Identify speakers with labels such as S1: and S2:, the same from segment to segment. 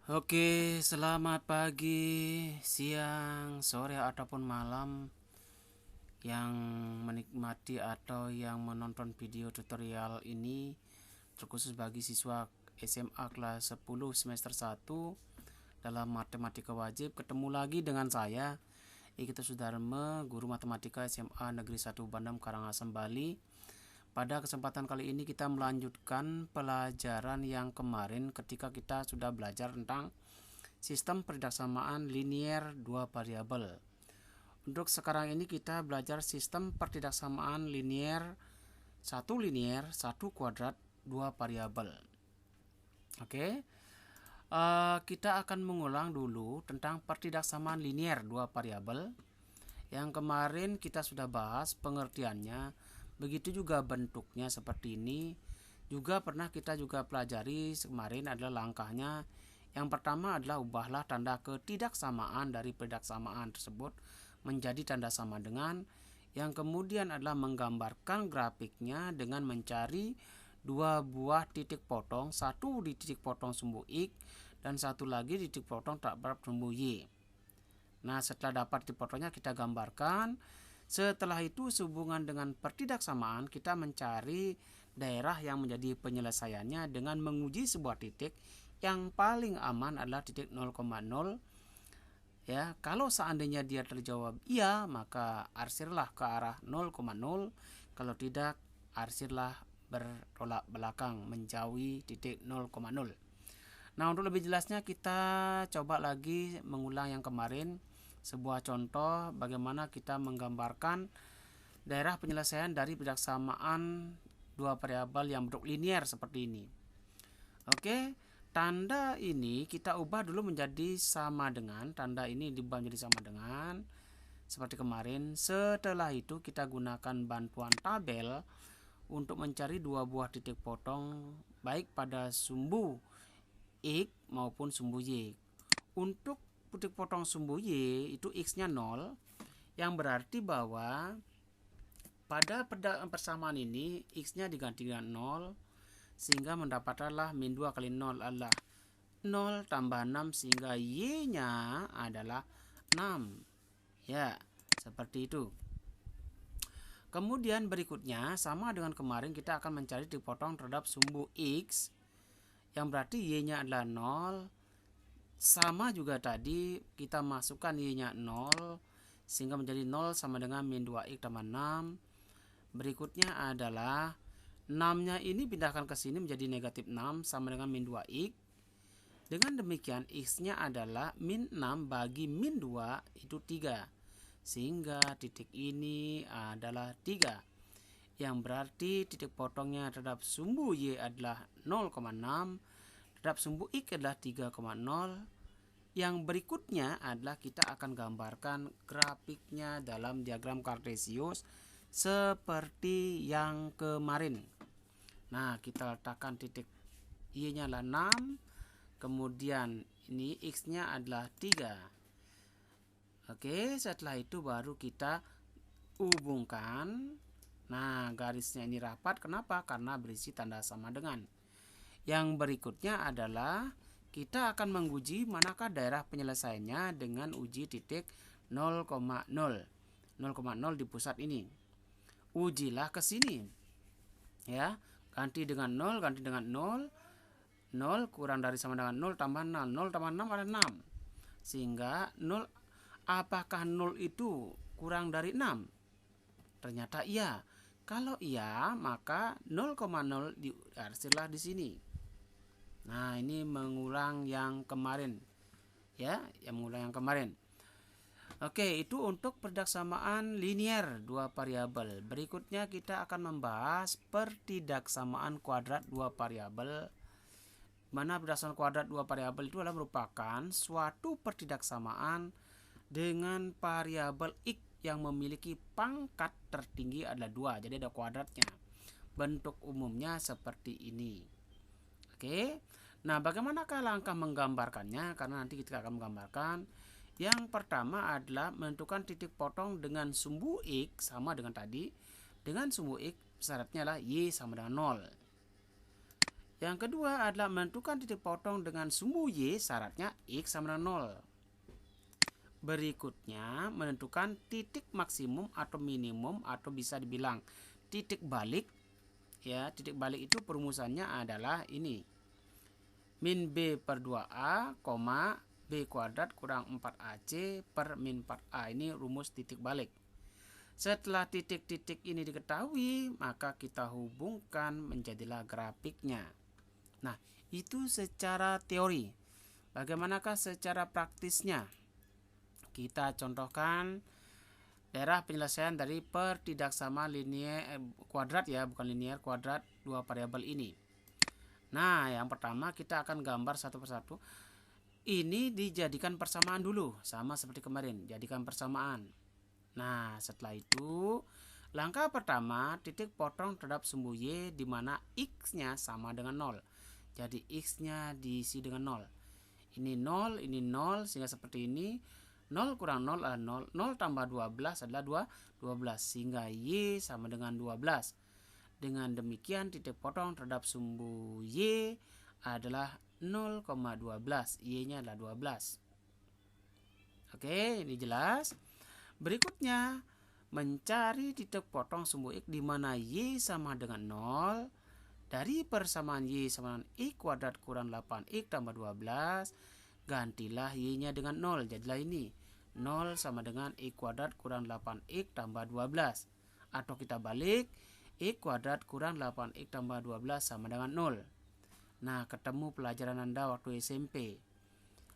S1: Oke, selamat pagi, siang, sore, ataupun malam yang menikmati atau yang menonton video tutorial ini, terkhusus bagi siswa SMA kelas 10 semester 1 dalam matematika wajib. Ketemu lagi dengan saya, Ikita Sudarma, guru matematika SMA Negeri 1 Bandam, Karangasem, Bali. Pada kesempatan kali ini kita melanjutkan pelajaran yang kemarin ketika kita sudah belajar tentang sistem pertidaksamaan linier dua variabel. Untuk sekarang ini kita belajar sistem pertidaksamaan linier satu kuadrat dua variabel. Oke. Kita akan mengulang dulu tentang pertidaksamaan linier dua variabel. Yang kemarin kita sudah bahas pengertiannya, begitu juga bentuknya seperti ini. Juga pernah kita juga pelajari kemarin adalah langkahnya. Yang pertama adalah ubahlah tanda ketidaksamaan dari pertidaksamaan tersebut menjadi tanda sama dengan. Yang kemudian adalah menggambarkan grafiknya dengan mencari dua buah titik potong, satu di titik potong sumbu X dan satu lagi di titik potong terhadap sumbu Y. Nah, setelah dapat titik potongnya kita gambarkan. Setelah itu sehubungan dengan pertidaksamaan kita mencari daerah yang menjadi penyelesaiannya dengan menguji sebuah titik. Yang paling aman adalah titik 0,0. Ya, kalau seandainya dia terjawab iya, maka arsirlah ke arah 0,0. Kalau tidak, arsirlah bertolak belakang menjauhi titik 0,0. Nah, untuk lebih jelasnya kita coba lagi mengulang yang kemarin. Sebuah contoh bagaimana kita menggambarkan daerah penyelesaian dari pertidaksamaan dua variabel yang bentuk linier seperti ini. Oke, tanda ini kita ubah dulu menjadi sama dengan. Tanda ini diubah menjadi sama dengan seperti kemarin. Setelah itu kita gunakan bantuan tabel untuk mencari dua buah titik potong baik pada sumbu X maupun sumbu Y. Untuk titik potong sumbu Y itu X-nya 0, yang berarti bahwa pada persamaan ini X-nya diganti dengan 0, sehingga mendapatkanlah min 2 kali 0 adalah 0 tambah 6, sehingga Y-nya adalah 6. Ya, seperti itu. Kemudian berikutnya sama dengan kemarin kita akan mencari titik potong terhadap sumbu X, yang berarti Y-nya adalah 0. Sama juga tadi kita masukkan Y-nya 0, sehingga menjadi 0 sama dengan min 2X tambah 6. Berikutnya adalah 6-nya ini pindahkan ke sini menjadi negatif 6 sama dengan min 2X. Dengan demikian X-nya adalah min 6 bagi min 2 itu 3. Sehingga titik ini adalah 3. Yang berarti titik potongnya terhadap sumbu Y adalah 0,6, terhadap sumbu X adalah 3,0. Yang berikutnya adalah kita akan gambarkan grafiknya dalam diagram kartesius seperti yang kemarin. Nah, kita letakkan titik Y-nya adalah 6, kemudian ini X-nya adalah 3. Oke, setelah itu baru kita hubungkan. Nah, garisnya ini rapat. Kenapa? Karena berisi tanda sama dengan. Yang berikutnya adalah kita akan menguji manakah daerah penyelesaiannya dengan uji titik 0,0. 0,0 di pusat ini. Ujilah ke sini. Ya, ganti dengan 0, ganti dengan 0. 0 kurang dari sama dengan 0 tambah 6. 0 tambah 6 adalah 6. Sehingga 0, apakah 0 itu kurang dari 6? Ternyata iya. Kalau iya, maka 0,0 diarsirlah di sini. Nah, ini mengulang yang kemarin. Ya, yang mengulang yang kemarin. Oke, itu untuk pertidaksamaan linier dua variabel. Berikutnya kita akan membahas pertidaksamaan kuadrat dua variabel. Mana pertidaksamaan kuadrat dua variabel itu adalah merupakan suatu pertidaksamaan dengan variabel X yang memiliki pangkat tertinggi adalah 2. Jadi ada kuadratnya. Bentuk umumnya seperti ini. Oke. Nah, bagaimanakah langkah menggambarkannya? Karena nanti kita akan menggambarkan. Yang pertama adalah menentukan titik potong dengan sumbu X sama dengan tadi. Dengan sumbu X syaratnya adalah Y sama dengan 0. Yang kedua adalah menentukan titik potong dengan sumbu Y, syaratnya X sama dengan 0. Berikutnya menentukan titik maksimum atau minimum atau bisa dibilang titik balik. Ya, titik balik itu perumusannya adalah ini. Min B per 2A, B kuadrat kurang 4AC per min 4A. Ini rumus titik balik. Setelah titik-titik ini diketahui, maka kita hubungkan menjadilah grafiknya. Nah, itu secara teori. Bagaimanakah secara praktisnya? Kita contohkan daerah penyelesaian dari per tidak sama linear kuadrat ya, bukan linear, kuadrat dua variabel ini. Nah, yang pertama kita akan gambar satu persatu. Ini dijadikan persamaan dulu, sama seperti kemarin, jadikan persamaan. Nah, setelah itu langkah pertama titik potong terhadap sumbu Y di mana X-nya sama dengan 0. Jadi X-nya diisi dengan 0. Ini 0, ini 0, sehingga seperti ini. 0 kurang 0 adalah 0. 0 tambah 12 adalah 12. Sehingga Y sama dengan 12. Dengan demikian titik potong terhadap sumbu Y adalah 0,12. Y-nya adalah 12. Oke, ini jelas. Berikutnya, mencari titik potong sumbu X di mana Y sama dengan 0. Dari persamaan Y sama dengan X kuadrat kurang 8X tambah 12. Gantilah Y-nya dengan 0. Jadilah ini 0 sama dengan X kuadrat kurang 8X tambah 12. Atau kita balik, X kuadrat kurang 8X tambah 12 sama dengan 0. Nah, ketemu pelajaran Anda waktu SMP.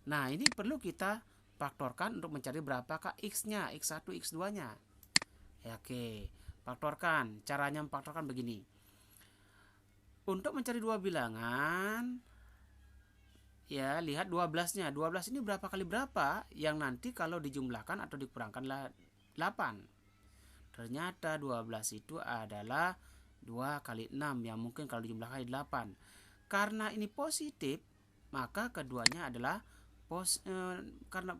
S1: Nah, ini perlu kita faktorkan untuk mencari berapakah X-nya, X1, X2-nya. Ya, oke, faktorkan. Caranya memfaktorkan begini. Untuk mencari dua bilangan, ya, lihat 12-nya. 12 ini berapa kali berapa? Yang nanti kalau dijumlahkan atau dikurangkanlah 8. Ternyata 12 itu adalah 2 kali 6 yang mungkin kalau dijumlahkan 8. Karena ini positif, maka keduanya adalah karena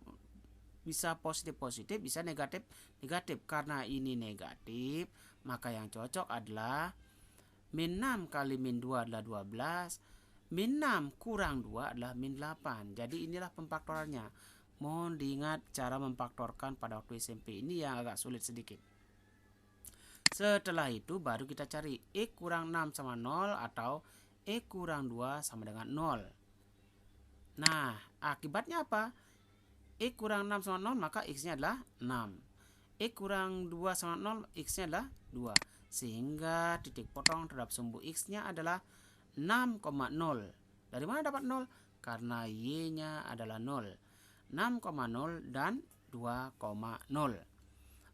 S1: bisa positif-positif, bisa negatif-negatif. Karena ini negatif, maka yang cocok adalah min 6 kali min 2 adalah 12. Min 6 kurang 2 adalah min 8. Jadi inilah pemfaktorannya. Mohon diingat cara memfaktorkan pada waktu SMP ini yang agak sulit sedikit. Setelah itu baru kita cari X kurang 6 sama 0 atau X kurang 2 sama dengan 0. Nah, akibatnya apa? X kurang 6 sama 0 maka X-nya adalah 6. X kurang 2 sama 0 X-nya adalah 2. Sehingga titik potong terhadap sumbu X-nya adalah 6,0. Dari mana dapat 0? Karena Y-nya adalah 0. 6,0 dan 2,0.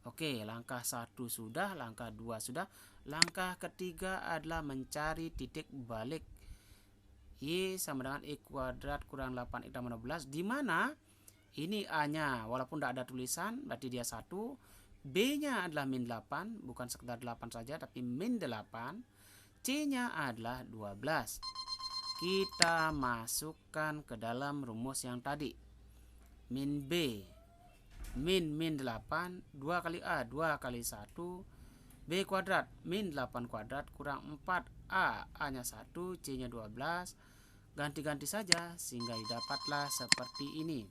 S1: Oke, langkah 1 sudah, langkah 2 sudah. Langkah ketiga adalah mencari titik balik. Y sama dengan X kuadrat kurang 8X tambah 16. Di mana ini A-nya walaupun tidak ada tulisan berarti dia 1. B-nya adalah min 8, bukan sekedar 8 saja tapi min 8. C-nya adalah 12. Kita masukkan ke dalam rumus yang tadi. Min B, min 8, 2 kali A, 2 kali 1. B kuadrat, min 8 kuadrat kurang 4A, A-nya 1, C-nya 12. Ganti-ganti saja sehingga didapatlah seperti ini.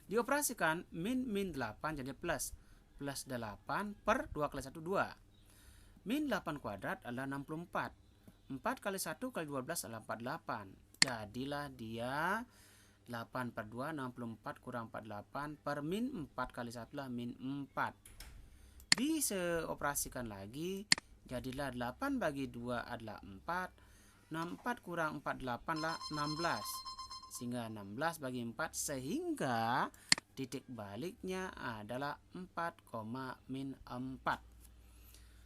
S1: Dioperasikan min 8 jadi plus 8 per 2 kali 1 2. Min 8 kuadrat adalah 64. 4 kali 1 kali 12 adalah 48. Jadilah dia 8 per 2 64 kurang 48 per min 4 kali 1 adalah min 4. Diseoperasikan lagi, jadilah 8 bagi 2 adalah 4. 64 kurang 48 lah 16. Sehingga 16 bagi 4 sehingga titik baliknya adalah 4, min 4.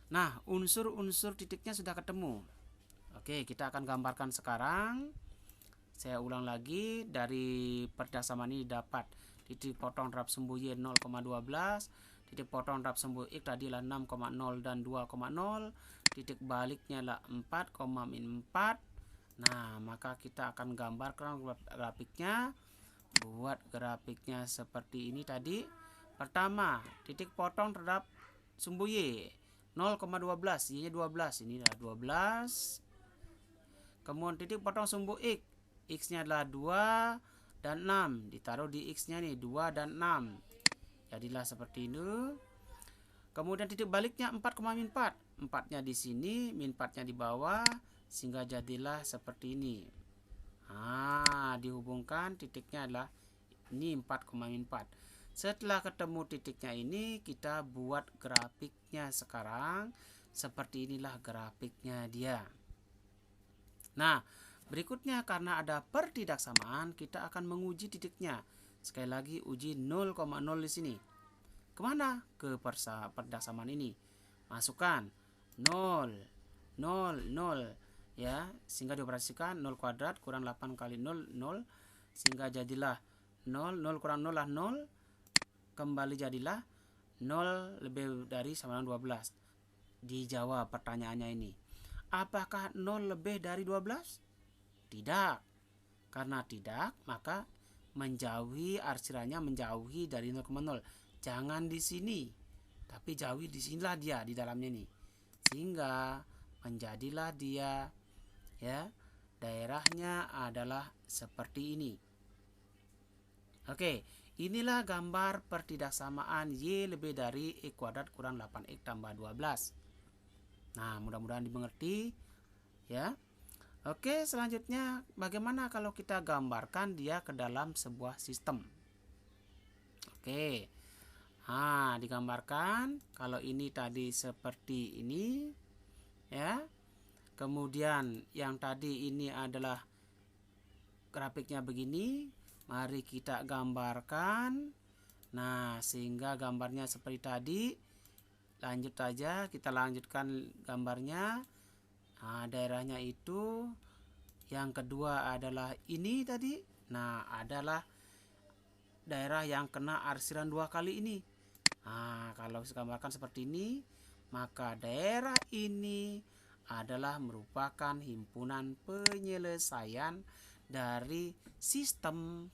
S1: Nah, unsur-unsur titiknya sudah ketemu. Oke, kita akan gambarkan sekarang. Saya ulang lagi, dari persamaan ini dapat titik potong terhadap sumbu Y 0,12. Titik potong terhadap sumbu X tadi adalah 6,0 dan 2,0. Titik baliknya adalah 4, min 4. Nah, maka kita akan gambarkan grafiknya. Buat grafiknya seperti ini tadi. Pertama, titik potong terhadap sumbu Y 0,12, Y-nya 12. Ini adalah 12. kemudian titik potong sumbu X. X-nya adalah 2 dan 6. Ditaruh di X-nya nih, 2 dan 6. Jadilah seperti ini. Kemudian titik baliknya 4,4. 4-nya di sini, min 4-nya di bawah, sehingga jadilah seperti ini. Nah, dihubungkan titiknya adalah ini 4,4. Setelah ketemu titiknya ini, kita buat grafiknya sekarang. Seperti inilah grafiknya dia. Nah, berikutnya karena ada pertidaksamaan, kita akan menguji titiknya. Sekali lagi uji 0,0 di sini. Kemana? Ke pertidaksamaan ini. Masukkan 0, 0, 0. Ya, sehingga dioperasikan 0 kuadrat kurang 8 kali 0, 0. Sehingga jadilah 0, 0 kurang 0 lah 0. Kembali jadilah 0 lebih dari sama dengan 12. Dijawab pertanyaannya ini. Apakah 0 lebih dari 12? Tidak. Karena tidak, maka menjauhi arsirannya menjauhi dari 0,0. Jangan di sini, tapi jauhi di sinilah dia di dalamnya nih. Sehingga menjadilah dia ya, daerahnya adalah seperti ini. Oke, inilah gambar pertidaksamaan Y lebih dari X kuadrat kurang 8X tambah 12. Nah, mudah-mudahan dimengerti ya. Oke, selanjutnya bagaimana kalau kita gambarkan dia ke dalam sebuah sistem? Oke. Nah, digambarkan kalau ini tadi seperti ini ya. Kemudian yang tadi ini adalah grafiknya begini. Mari kita gambarkan. Nah, sehingga gambarnya seperti tadi. Lanjut aja, kita lanjutkan gambarnya. Nah, daerahnya itu. Yang kedua adalah ini tadi. Nah, adalah daerah yang kena arsiran 2 kali ini. Nah, kalau digambarkan seperti ini, maka daerah ini adalah merupakan himpunan penyelesaian dari sistem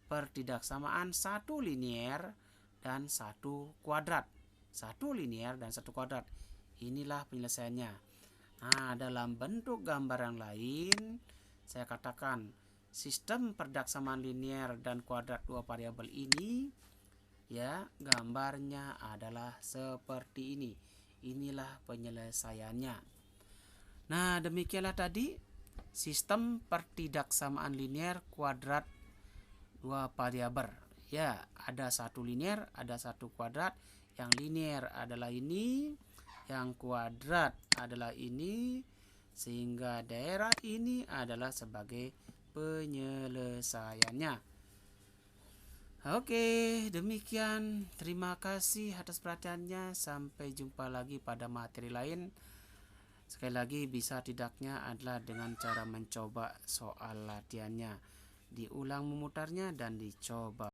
S1: pertidaksamaan satu linier dan satu kuadrat. Satu linier dan satu kuadrat. Inilah penyelesaiannya. Nah, dalam bentuk gambar yang lain, saya katakan sistem pertidaksamaan linier dan kuadrat dua variabel ini ya, gambarnya adalah seperti ini. Inilah penyelesaiannya. Nah, demikianlah tadi sistem pertidaksamaan linier kuadrat dua variabel. Ya, ada satu linier, ada satu kuadrat. Yang linier adalah ini, yang kuadrat adalah ini, sehingga daerah ini adalah sebagai penyelesaiannya. Oke, demikian. Terima kasih atas perhatiannya. Sampai jumpa lagi pada materi lain. Sekali lagi, bisa tidaknya adalah dengan cara mencoba soal latihannya. Diulang memutarnya dan dicoba.